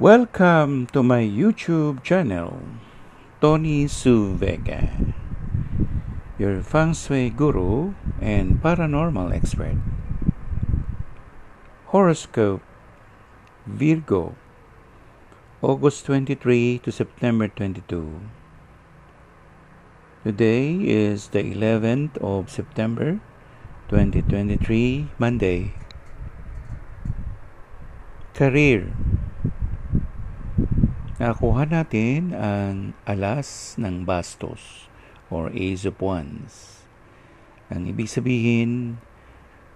Welcome to my YouTube channel, Tony Su Vega, your feng shui guru and paranormal expert. Horoscope Virgo, August 23 to September 22. Today is the 11th of September 2023, Monday. Career. Nakuha natin ang alas ng bastos or Ace of Wands. Ang ibig sabihin,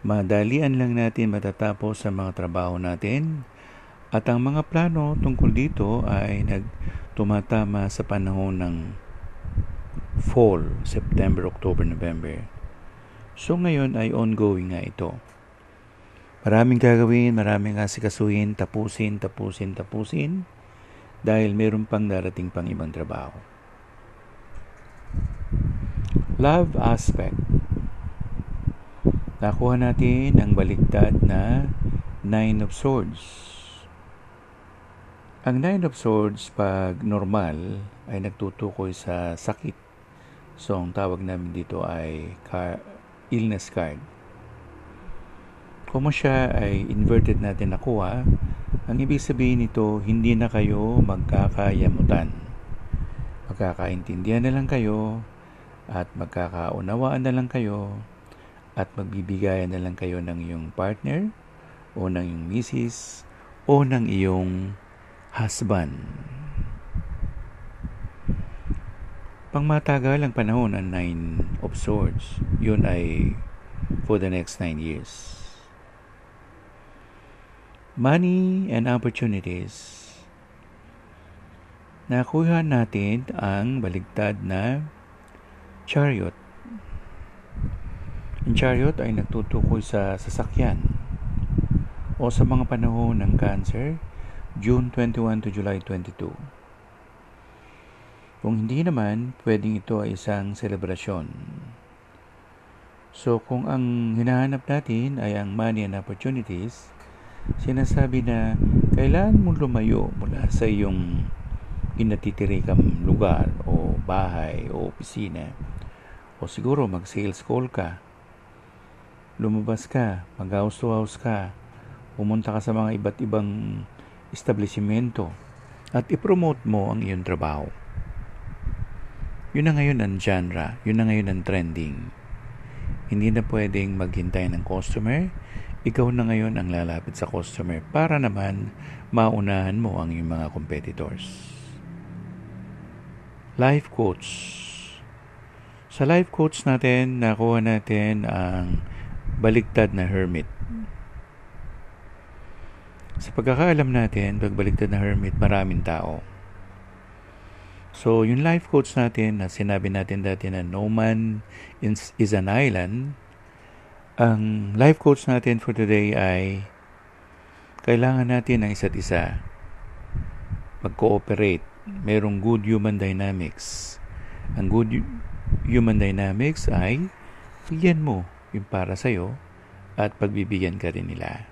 madalian lang natin matatapos sa mga trabaho natin at ang mga plano tungkol dito ay tumatama sa panahon ng fall, September, October, November. So ngayon ay ongoing nga ito. Maraming gagawin, maraming asikasuhin, tapusin. Dahil meron pang darating pang ibang trabaho. Love aspect. Nakuha natin ang baligtad na Nine of Swords. Ang Nine of Swords pag normal ay nagtutukoy sa sakit. So ang tawag namin dito ay illness card. Kung siya ay inverted natin nakuha, ang ibig sabihin nito, hindi na kayo magkakayamutan. Magkakaintindihan na lang kayo at magkakaunawaan na lang kayo at magbibigayan na lang kayo ng iyong partner o ng iyong misis o ng iyong husband. Pangmatagal ang panahon ang Nine of Swords. Yun ay for the next 9 years. Money and opportunities. Nakuha natin ang baligtad na Chariot. Ang Chariot ay nagtutukoy sa sasakyan o sa mga panahon ng Cancer, June 21 to July 22. Kung hindi naman, pwedeng ito ay isang selebrasyon. So kung ang hinahanap natin ay ang money and opportunities, sinasabi na kailangan mo lumayo mula sa iyong inatitirikang lugar o bahay o opisina o siguro mag-sales call ka, lumabas ka, mag-house to house ka, pumunta ka sa mga iba't ibang establishmento at ipromote mo ang iyong trabaho. Yun na ngayon ang genre, yun na ngayon ang trending. Hindi na pwedeng maghintay ng customer. Ikaw na ngayon ang lalapit sa customer para naman maunahan mo ang iyong mga competitors. Life coach. Sa life coach natin, nakuha natin ang baligtad na hermit. Sa pagkakaalam natin, pag baligtad na hermit, maraming tao. So, yung life coach natin na sinabi natin dati na no man is an island, ang life coach natin for today ay kailangan natin ng isa't isa. Mag-cooperate. Merong good human dynamics. Ang good human dynamics ay bigyan mo yung para sa'yo at pagbibigyan ka rin nila.